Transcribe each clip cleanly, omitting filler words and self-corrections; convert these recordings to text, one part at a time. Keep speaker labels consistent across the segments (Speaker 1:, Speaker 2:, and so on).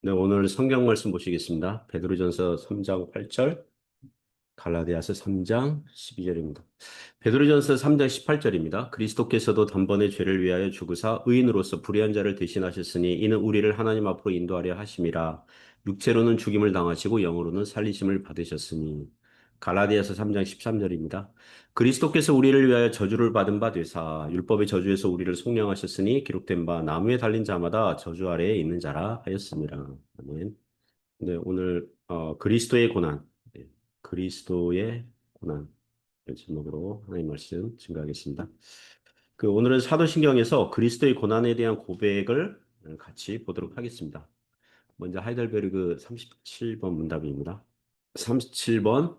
Speaker 1: 네, 오늘 성경 말씀 보시겠습니다. 베드로전서 3장 8절, 갈라디아서 3장 12절입니다. 베드로전서 3장 18절입니다. 그리스도께서도 단번에 죄를 위하여 죽으사 의인으로서 불의한 자를 대신하셨으니 이는 우리를 하나님 앞으로 인도하려 하심이라. 육체로는 죽임을 당하시고 영으로는 살리심을 받으셨으니. 갈라디아서 3장 13절입니다. 그리스도께서 우리를 위하여 저주를 받은 바 되사 율법의 저주에서 우리를 속량하셨으니 기록된 바 나무에 달린 자마다 저주 아래에 있는 자라 하였습니다. 아멘. 네, 오늘 그리스도의 고난, 네, 그리스도의 고난 제목으로 하나님 말씀 증거하겠습니다. 오늘은 사도신경에서 그리스도의 고난에 대한 고백을 같이 보도록 하겠습니다. 먼저 하이델베르그 37번 문답입니다. 37번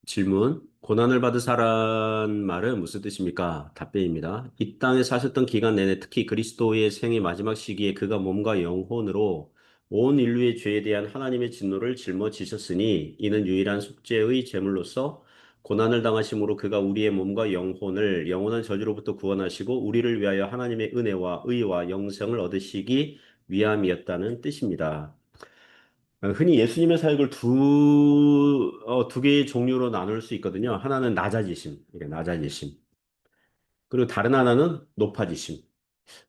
Speaker 1: 질문. 고난을 받은 사람 말은 무슨 뜻입니까? 답변입니다. 이 땅에 사셨던 기간 내내 특히 그리스도의 생의 마지막 시기에 그가 몸과 영혼으로 온 인류의 죄에 대한 하나님의 진노를 짊어지셨으니 이는 유일한 속죄의 제물로서 고난을 당하심으로 그가 우리의 몸과 영혼을 영원한 저주로부터 구원하시고 우리를 위하여 하나님의 은혜와 의와 영생을 얻으시기 위함이었다는 뜻입니다. 흔히 예수님의 사역을 두 개의 종류로 나눌 수 있거든요. 하나는 낮아지심, 이게 낮아지심. 그리고 다른 하나는 높아지심.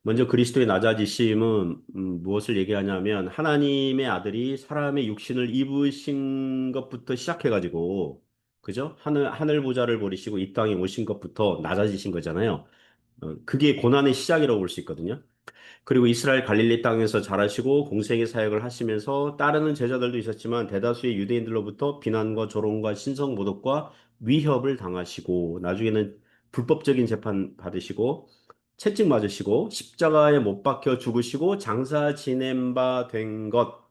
Speaker 1: 먼저 그리스도의 낮아지심은 무엇을 얘기하냐면 하나님의 아들이 사람의 육신을 입으신 것부터 시작해가지고, 그죠? 하늘 보좌를 버리시고 이 땅에 오신 것부터 낮아지신 거잖아요. 그게 고난의 시작이라고 볼 수 있거든요. 그리고 이스라엘 갈릴리 땅에서 자라시고 공생의 사역을 하시면서 따르는 제자들도 있었지만 대다수의 유대인들로부터 비난과 조롱과 신성 모독과 위협을 당하시고 나중에는 불법적인 재판 받으시고 채찍 맞으시고 십자가에 못 박혀 죽으시고 장사 지낸 바 된 것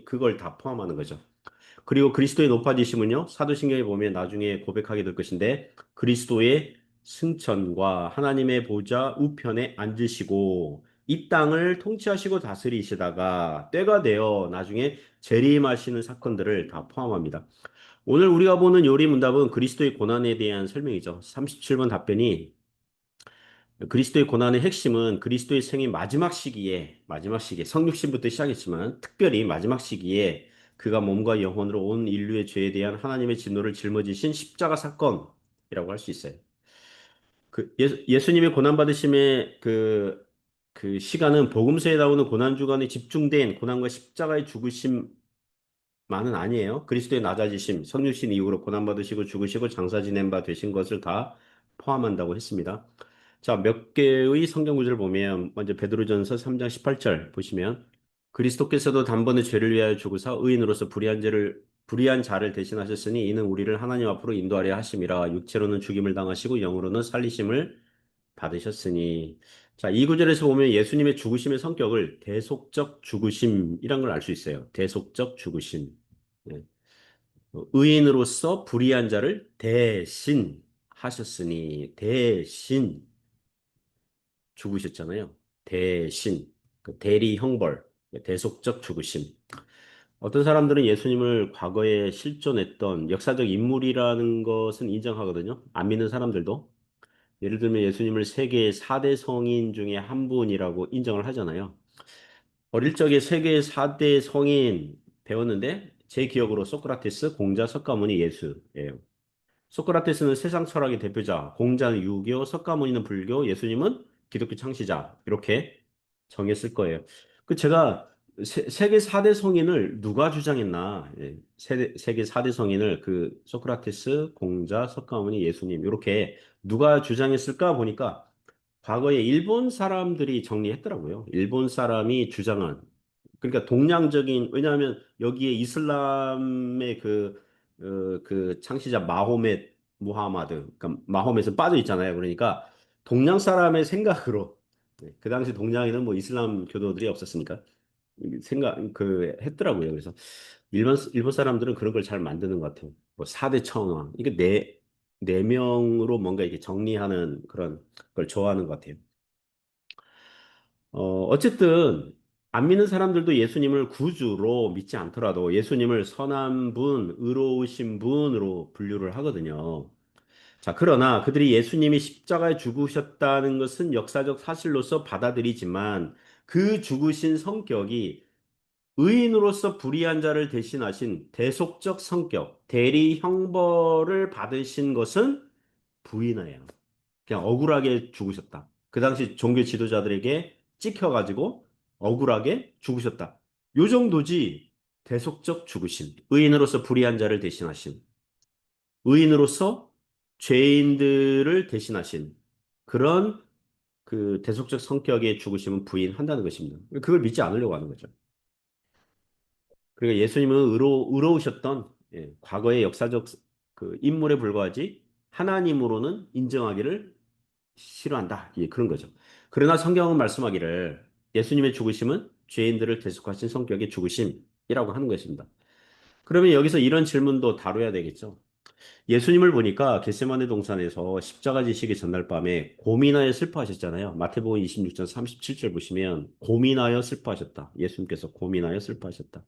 Speaker 1: 그걸 다 포함하는 거죠. 그리고 그리스도의 높아지심은요, 사도신경에 보면 나중에 고백하게 될 것인데, 그리스도의 승천과 하나님의 보좌 우편에 앉으시고, 이 땅을 통치하시고 다스리시다가 때가 되어 나중에 재림하시는 사건들을 다 포함합니다. 오늘 우리가 보는 요리 문답은 그리스도의 고난에 대한 설명이죠. 37번 답변이 그리스도의 고난의 핵심은 그리스도의 생의 마지막 시기에, 성육신부터 시작했지만, 특별히 마지막 시기에 그가 몸과 영혼으로 온 인류의 죄에 대한 하나님의 진노를 짊어지신 십자가 사건이라고 할 수 있어요. 예수님의 고난받으심의 그 시간은 복음서에 나오는 고난 주간에 집중된 고난과 십자가의 죽으심만은 아니에요. 그리스도의 낮아지심, 성육신 이후로 고난받으시고 죽으시고 장사 지낸 바 되신 것을 다 포함한다고 했습니다. 자, 몇 개의 성경 구절을 보면 먼저 베드로전서 3장 18절 보시면 그리스도께서도 단번에 죄를 위하여 죽으사 의인으로서 불의한 자를 대신하셨으니 이는 우리를 하나님 앞으로 인도하려 하심이라 육체로는 죽임을 당하시고 영으로는 살리심을 받으셨으니 자, 이 구절에서 보면 예수님의 죽으심의 성격을 대속적 죽으심이란 걸 알 수 있어요. 대속적 죽으심. 예. 의인으로서 불의한 자를 대신 하셨으니 대신 죽으셨잖아요. 대신, 그 대리 형벌, 대속적 죽으심. 어떤 사람들은 예수님을 과거에 실존했던 역사적 인물이라는 것은 인정하거든요. 안 믿는 사람들도. 예를 들면 예수님을 세계 4대 성인 중에 한 분이라고 인정을 하잖아요. 어릴 적에 세계 4대 성인 배웠는데 제 기억으로 소크라테스, 공자, 석가모니, 예수예요. 소크라테스는 세상 철학의 대표자, 공자는 유교, 석가모니는 불교, 예수님은 기독교 창시자 이렇게 정했을 거예요. 제가 세계 4대 성인을 누가 주장했나? 예, 세계 4대 성인을 소크라테스, 공자, 석가모니, 예수님 이렇게 누가 주장했을까 보니까 과거에 일본 사람들이 정리했더라고요. 일본 사람이 주장한 그러니까 동양적인 왜냐하면 여기에 이슬람의 그 창시자 마호멧 무하마드 그러니까 마호멧은 빠져 있잖아요. 그러니까 동양 사람의 생각으로 그 당시 동양에는 뭐 이슬람 교도들이 없었으니까 생각 했더라고요. 그래서 일본 사람들은 그런 걸 잘 만드는 것 같아요. 뭐 4대 청왕 이게 네 명으로 뭔가 이렇게 정리하는 그런 걸 좋아하는 것 같아요. 어쨌든, 안 믿는 사람들도 예수님을 구주로 믿지 않더라도 예수님을 선한 분, 의로우신 분으로 분류를 하거든요. 자, 그러나 그들이 예수님이 십자가에 죽으셨다는 것은 역사적 사실로서 받아들이지만 그 죽으신 성격이 의인으로서 불의한 자를 대신하신 대속적 성격, 대리 형벌을 받으신 것은 부인하여. 그냥 억울하게 죽으셨다. 그 당시 종교 지도자들에게 찍혀가지고 억울하게 죽으셨다. 요 정도지 대속적 죽으심. 의인으로서 불의한 자를 대신하신. 의인으로서 죄인들을 대신하신 그런 그 대속적 성격의 죽으심은 부인한다는 것입니다. 그걸 믿지 않으려고 하는 거죠. 그러니까 예수님은 의로우셨던 과거의 역사적 그 인물에 불과하지 하나님으로는 인정하기를 싫어한다. 예, 그런 거죠. 그러나 성경은 말씀하기를 예수님의 죽으심은 죄인들을 대속하신 성격의 죽으심이라고 하는 것입니다. 그러면 여기서 이런 질문도 다뤄야 되겠죠. 예수님을 보니까 겟세마네 동산에서 십자가 지시기 전날 밤에 고민하여 슬퍼하셨잖아요. 마태복음 26장 37절 보시면 고민하여 슬퍼하셨다. 예수님께서 고민하여 슬퍼하셨다.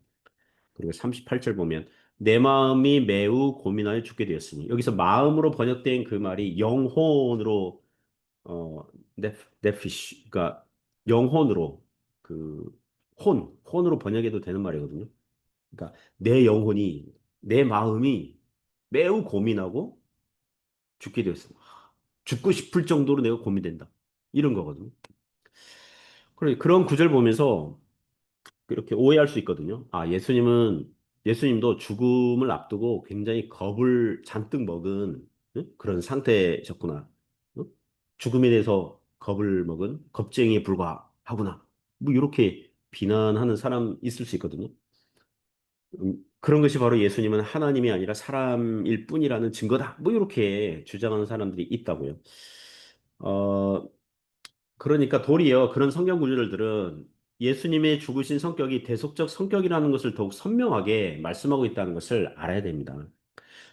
Speaker 1: 그리고 38절 보면 내 마음이 매우 고민하여 죽게 되었으니 여기서 마음으로 번역된 그 말이 영혼으로 네피쉬 그러니까 영혼으로 그 혼으로 번역해도 되는 말이거든요. 그러니까 내 영혼이 내 마음이 매우 고민하고 죽게 되었습니다. 죽고 싶을 정도로 내가 고민된다. 이런 거거든요. 그런 구절 보면서 이렇게 오해할 수 있거든요. 아, 예수님도 죽음을 앞두고 굉장히 겁을 잔뜩 먹은 그런 상태셨구나. 응? 죽음에 대해서 겁을 먹은 겁쟁이에 불과하구나. 뭐 이렇게 비난하는 사람 있을 수 있거든요. 그런 것이 바로 예수님은 하나님이 아니라 사람일 뿐이라는 증거다. 뭐 이렇게 주장하는 사람들이 있다고요. 어, 그러니까 도리어 그런 성경 구절들은 예수님의 죽으신 성격이 대속적 성격이라는 것을 더욱 선명하게 말씀하고 있다는 것을 알아야 됩니다.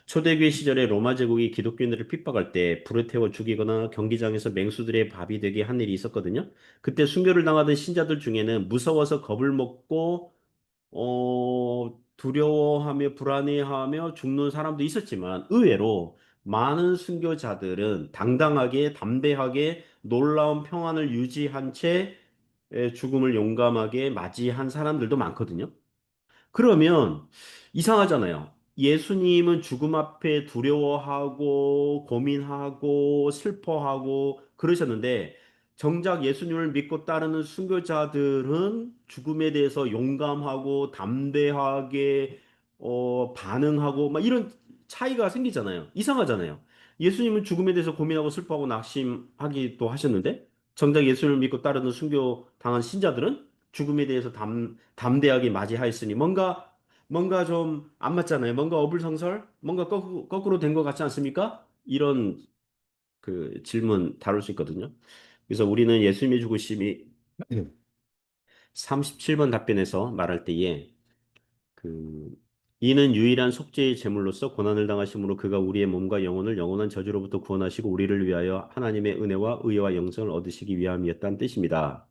Speaker 1: 초대교회 시절에 로마 제국이 기독교인들을 핍박할 때 불에 태워 죽이거나 경기장에서 맹수들의 밥이 되게 한 일이 있었거든요. 그때 순교를 당하던 신자들 중에는 무서워서 겁을 먹고 두려워하며 불안해하며 죽는 사람도 있었지만 의외로 많은 순교자들은 당당하게 담대하게 놀라운 평안을 유지한 채 죽음을 용감하게 맞이한 사람들도 많거든요. 그러면 이상하잖아요. 예수님은 죽음 앞에 두려워하고 고민하고 슬퍼하고 그러셨는데 정작 예수님을 믿고 따르는 순교자들은 죽음에 대해서 용감하고 담대하게 반응하고 막 이런 차이가 생기잖아요. 이상하잖아요. 예수님은 죽음에 대해서 고민하고 슬퍼하고 낙심하기도 하셨는데 정작 예수님을 믿고 따르는 순교 당한 신자들은 죽음에 대해서 담대하게 맞이하였으니 뭔가 좀 안 맞잖아요. 뭔가 어불성설, 뭔가 거꾸로 된 것 같지 않습니까? 이런 그 질문 다룰 수 있거든요. 그래서 우리는 예수님의 죽으심이 37번 답변에서 말할 때에 그 이는 유일한 속죄의 제물로서 고난을 당하심으로 그가 우리의 몸과 영혼을 영원한 저주로부터 구원하시고 우리를 위하여 하나님의 은혜와 의와 영생을 얻으시기 위함이었다는 뜻입니다.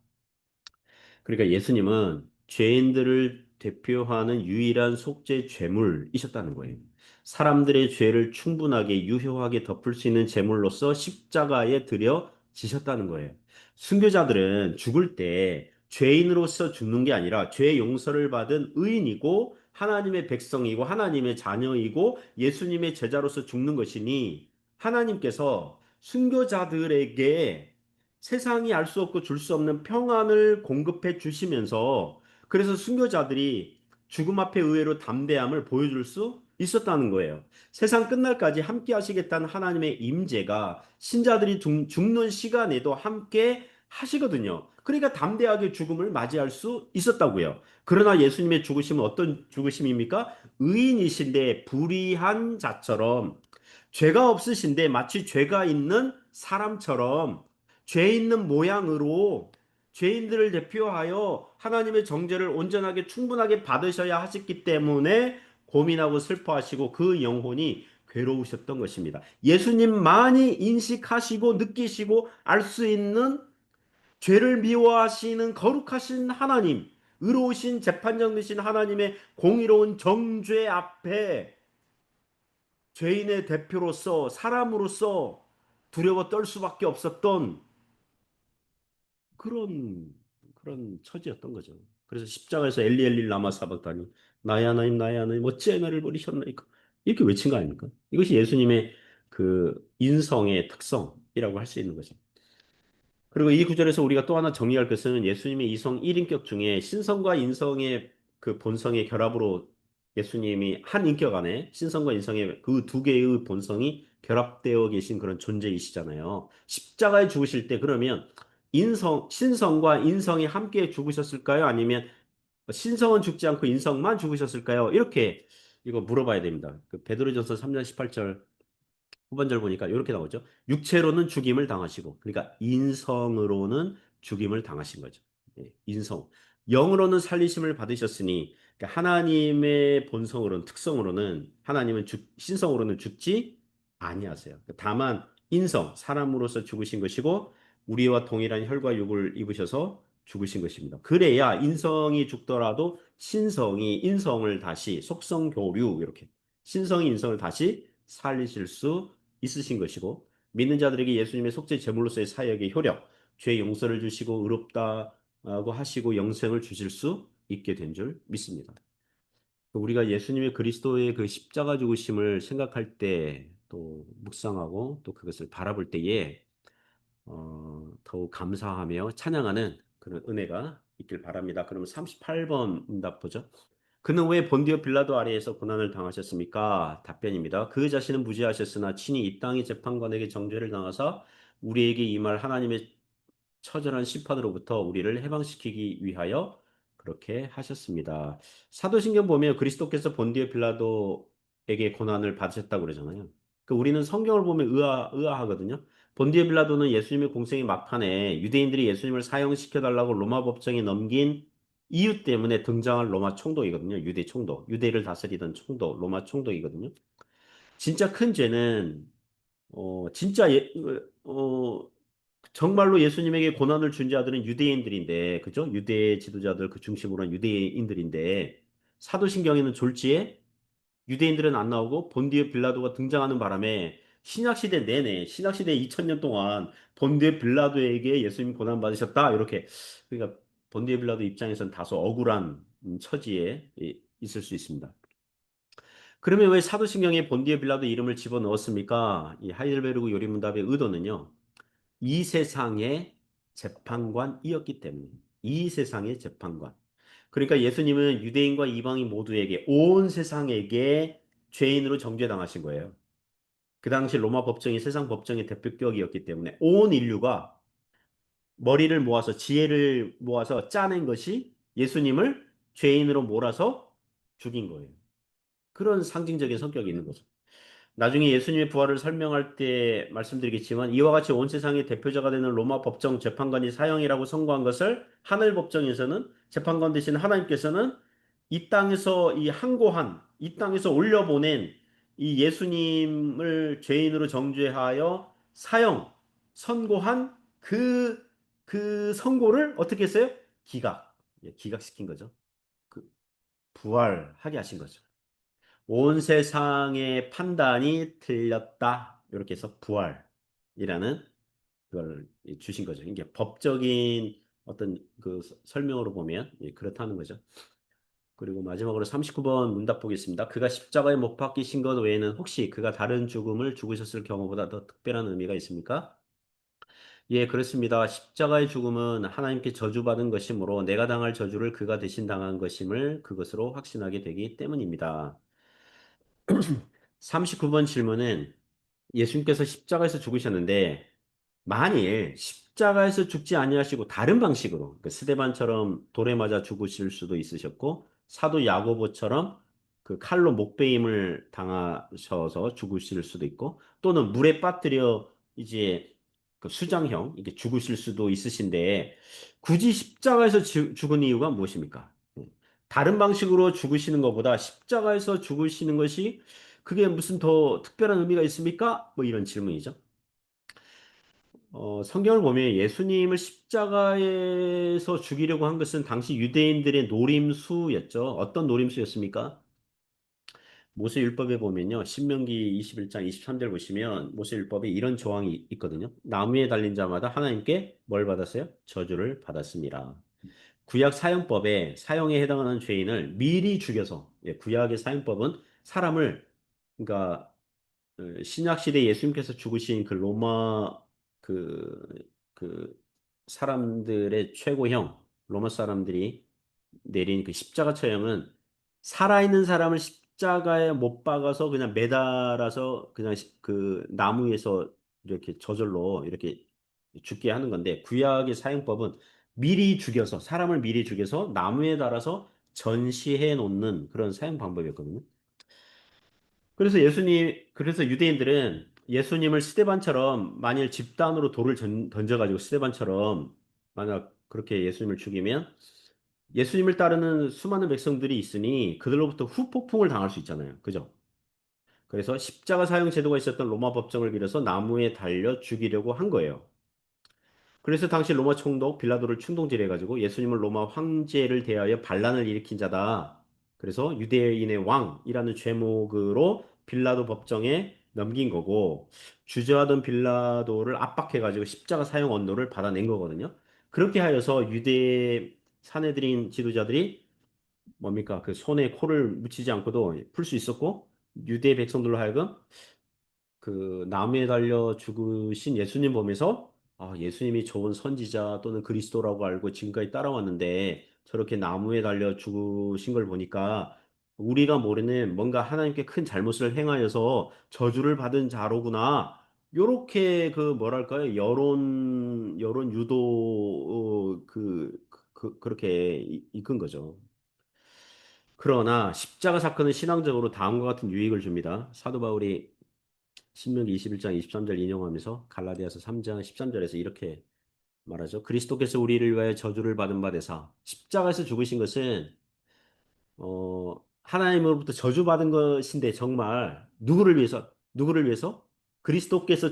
Speaker 1: 그러니까 예수님은 죄인들을 대표하는 유일한 속죄 제물이셨다는 거예요. 사람들의 죄를 충분하게 유효하게 덮을 수 있는 제물로서 십자가에 들여지셨다는 거예요. 순교자들은 죽을 때 죄인으로서 죽는 게 아니라 죄 용서를 받은 의인이고 하나님의 백성이고 하나님의 자녀이고 예수님의 제자로서 죽는 것이니 하나님께서 순교자들에게 세상이 알 수 없고 줄 수 없는 평안을 공급해 주시면서 그래서 순교자들이 죽음 앞에 의외로 담대함을 보여줄 수 있었다는 거예요. 세상 끝날까지 함께 하시겠다는 하나님의 임재가 신자들이 죽는 시간에도 함께 하시거든요. 그러니까 담대하게 죽음을 맞이할 수 있었다고요. 그러나 예수님의 죽으심은 어떤 죽으심입니까? 의인이신데 불의한 자처럼 죄가 없으신데 마치 죄가 있는 사람처럼 죄 있는 모양으로 죄인들을 대표하여 하나님의 정죄를 온전하게 충분하게 받으셔야 하셨기 때문에 고민하고 슬퍼하시고 그 영혼이 괴로우셨던 것입니다. 예수님만이 인식하시고 느끼시고 알 수 있는 죄를 미워하시는 거룩하신 하나님, 의로우신 재판장 되신 하나님의 공의로운 정죄 앞에 죄인의 대표로서 사람으로서 두려워 떨 수밖에 없었던 그런 처지였던 거죠. 그래서 십자가에서 엘리 엘리 라마 사박다니 나의 하나님 나의 하나님 어찌 나를 버리셨나이까 이렇게 외친 거 아닙니까? 이것이 예수님의 그 인성의 특성이라고 할 수 있는 거죠. 그리고 이 구절에서 우리가 또 하나 정리할 것은 예수님의 이성 1인격 중에 신성과 인성의 그 본성의 결합으로 예수님이 한 인격 안에 신성과 인성의 그 두 개의 본성이 결합되어 계신 그런 존재이시잖아요. 십자가에 죽으실 때 그러면 신성과 인성이 함께 죽으셨을까요? 아니면 신성은 죽지 않고 인성만 죽으셨을까요? 이렇게 이거 물어봐야 됩니다. 그 베드로전서 3장 18절 후반절 보니까 이렇게 나오죠. 육체로는 죽임을 당하시고, 그러니까 인성으로는 죽임을 당하신 거죠. 예, 인성. 영으로는 살리심을 받으셨으니, 그러니까 하나님의 본성으로는, 특성으로는, 하나님은 신성으로는 죽지 아니하세요. 다만, 인성, 사람으로서 죽으신 것이고, 우리와 동일한 혈과 육을 입으셔서 죽으신 것입니다. 그래야 인성이 죽더라도 신성이 인성을 다시, 속성 교류, 이렇게, 신성이 인성을 다시 살리실 수 있으신 것이고 믿는 자들에게 예수님의 속죄 제물로서의 사역의 효력, 죄 용서를 주시고 의롭다고 하시고 영생을 주실 수 있게 된 줄 믿습니다. 우리가 예수님의 그리스도의 그 십자가 죽으심을 생각할 때 또 묵상하고 또 그것을 바라볼 때에 더욱 감사하며 찬양하는 그런 은혜가 있길 바랍니다. 그러면 38번 응답 보죠. 그는 왜 본디오 빌라도 아래에서 고난을 당하셨습니까? 답변입니다. 그 자신은 무죄하셨으나 친히 이 땅의 재판관에게 정죄를 당하사 우리에게 임할 하나님의 처절한 심판으로부터 우리를 해방시키기 위하여 그렇게 하셨습니다. 사도신경 보면 그리스도께서 본디오 빌라도에게 고난을 받으셨다고 그러잖아요. 그 우리는 성경을 보면 의아하거든요. 본디오 빌라도는 예수님의 공생의 막판에 유대인들이 예수님을 사형시켜 달라고 로마 법정에 넘긴 이유 때문에 등장할 로마 총독이거든요. 유대 총독, 유대를 다스리던 총독, 로마 총독이거든요. 진짜 큰 죄는 진짜 정말로 예수님에게 고난을 준 자들은 유대인들인데, 그죠? 유대 지도자들 그 중심으로 한 유대인들인데, 사도신경에는 졸지에 유대인들은 안 나오고 본디오 빌라도가 등장하는 바람에 신약시대 내내, 신약시대 2000년 동안 본디오 빌라도에게 예수님 고난 받으셨다. 이렇게. 그러니까 본디오 빌라도 입장에서는 다소 억울한 처지에 있을 수 있습니다. 그러면 왜 사도신경에 본디오 빌라도 이름을 집어넣었습니까? 이 하이델베르그 요리문답의 의도는요. 이 세상의 재판관이었기 때문에 이 세상의 재판관. 그러니까 예수님은 유대인과 이방인 모두에게 온 세상에게 죄인으로 정죄당하신 거예요. 그 당시 로마 법정이 세상 법정의 대표격이었기 때문에 온 인류가 머리를 모아서 지혜를 모아서 짜낸 것이 예수님을 죄인으로 몰아서 죽인 거예요. 그런 상징적인 성격이 있는 거죠. 나중에 예수님의 부활을 설명할 때 말씀드리겠지만 이와 같이 온 세상의 대표자가 되는 로마 법정 재판관이 사형이라고 선고한 것을 하늘 법정에서는 재판관 되신 하나님께서는 이 땅에서 이 항고한 이 땅에서 올려보낸 이 예수님을 죄인으로 정죄하여 사형 선고한 그 선고를 어떻게 했어요? 기각시킨 거죠. 그 부활하게 하신 거죠. 온 세상의 판단이 틀렸다. 이렇게 해서 부활이라는 그걸 주신 거죠. 이게 법적인 어떤 그 설명으로 보면 그렇다는 거죠. 그리고 마지막으로 39번 문답 보겠습니다. 그가 십자가에 못 박히신 것 외에는 혹시 그가 다른 죽음을 죽으셨을 경우보다 더 특별한 의미가 있습니까? 예, 그렇습니다. 십자가의 죽음은 하나님께 저주받은 것이므로 내가 당할 저주를 그가 대신 당한 것임을 그것으로 확신하게 되기 때문입니다. 39번 질문은 예수님께서 십자가에서 죽으셨는데 만일 십자가에서 죽지 아니하시고 다른 방식으로 그 스데반처럼 돌에 맞아 죽으실 수도 있으셨고 사도 야고보처럼 그 칼로 목베임을 당하셔서 죽으실 수도 있고 또는 물에 빠뜨려 이제 그 수장형 이게 죽으실 수도 있으신데 굳이 십자가에서 죽은 이유가 무엇입니까? 다른 방식으로 죽으시는 것보다 십자가에서 죽으시는 것이 그게 무슨 더 특별한 의미가 있습니까? 뭐 이런 질문이죠. 성경을 보면 예수님을 십자가에서 죽이려고 한 것은 당시 유대인들의 노림수였죠. 어떤 노림수였습니까? 모세율법에 보면요. 신명기 21장 23절 보시면 모세율법에 이런 조항이 있거든요. 나무에 달린 자마다 하나님께 뭘 받았어요? 저주를 받았습니다. 구약 사형법에 사형에 해당하는 죄인을 미리 죽여서 구약의 사형법은 사람을 그러니까 신약 시대 예수님께서 죽으신 그 로마 그, 그 사람들의 최고형 로마 사람들이 내린 그 십자가 처형은 살아있는 사람을 십자가에 못 박아서 그냥 매달아서 그냥 그 나무에서 이렇게 저절로 이렇게 죽게 하는 건데 구약의 사형법은 미리 죽여서 사람을 미리 죽여서 나무에 달아서 전시해 놓는 그런 사형 방법이었거든요. 그래서 유대인들은 예수님을 스데반처럼 만일 집단으로 돌을 던져가지고 스데반처럼 만약 그렇게 예수님을 죽이면 예수님을 따르는 수많은 백성들이 있으니 그들로부터 후폭풍을 당할 수 있잖아요. 그죠? 그래서 십자가 사형 제도가 있었던 로마 법정을 빌어서 나무에 달려 죽이려고 한 거예요. 그래서 당시 로마 총독 빌라도를 충동질해가지고 예수님을 로마 황제를 대하여 반란을 일으킨 자다. 그래서 유대인의 왕이라는 죄목으로 빌라도 법정에 넘긴 거고 주저하던 빌라도를 압박해가지고 십자가 사형 언도를 받아낸 거거든요. 그렇게 하여서 유대 사내들인 지도자들이 뭡니까? 그 손에 코를 묻히지 않고도 풀 수 있었고 유대 백성들로 하여금 그 나무에 달려 죽으신 예수님 보면서 아, 예수님이 좋은 선지자 또는 그리스도라고 알고 지금까지 따라왔는데 저렇게 나무에 달려 죽으신 걸 보니까 우리가 모르는 뭔가 하나님께 큰 잘못을 행하여서 저주를 받은 자로구나. 요렇게 그 뭐랄까요? 여론 유도 그렇게 이끈 거죠. 그러나 십자가 사건은 신앙적으로 다음과 같은 유익을 줍니다. 사도 바울이 신명기 21장 23절 인용하면서 갈라디아서 3장 13절에서 이렇게 말하죠. 그리스도께서 우리를 위하여 저주를 받은 바 되사 십자가에서 죽으신 것은 하나님으로부터 저주받은 것인데 정말 누구를 위해서 그리스도께서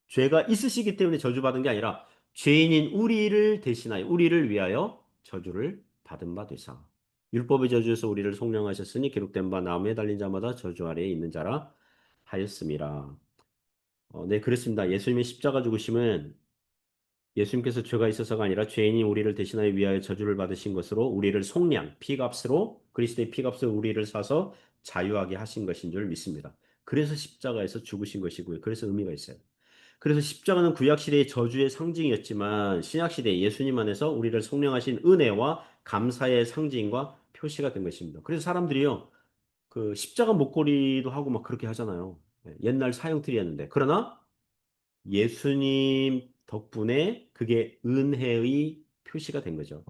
Speaker 1: 죄가 있으시기 때문에 저주받은 게 아니라 죄인인 우리를 대신하여 우리를 위하여 저주를 받은 바 되사 율법의 저주에서 우리를 속량하셨으니 기록된 바 나무에 달린 자마다 저주 아래에 있는 자라 하였음이라. 네, 그렇습니다. 예수님의 십자가 죽으심은 예수님께서 죄가 있어서가 아니라 죄인이 우리를 대신하여 위하여 저주를 받으신 것으로 우리를 속량, 피값으로 그리스도의 피값으로 우리를 사서 자유하게 하신 것인 줄 믿습니다. 그래서 십자가에서 죽으신 것이고요. 그래서 의미가 있어요. 그래서 십자가는 구약 시대의 저주의 상징이었지만 신약 시대 예수님 안에서 우리를 속량하신 은혜와 감사의 상징과 표시가 된 것입니다. 그래서 사람들이요, 그 십자가 목걸이도 하고 막 그렇게 하잖아요. 옛날 사형틀이었는데. 그러나 예수님 덕분에 그게 은혜의 표시가 된 거죠.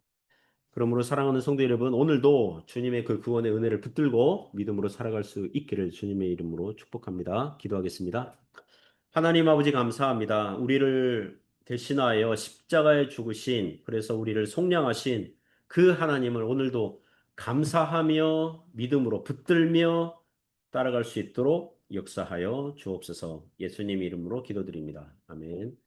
Speaker 1: 그러므로 사랑하는 성도 여러분, 오늘도 주님의 그 구원의 은혜를 붙들고 믿음으로 살아갈 수 있기를 주님의 이름으로 축복합니다. 기도하겠습니다. 하나님 아버지 감사합니다. 우리를 대신하여 십자가에 죽으신, 그래서 우리를 속량하신 그 하나님을 오늘도 감사하며 믿음으로 붙들며 따라갈 수 있도록 역사하여 주옵소서. 예수님 이름으로 기도드립니다. 아멘.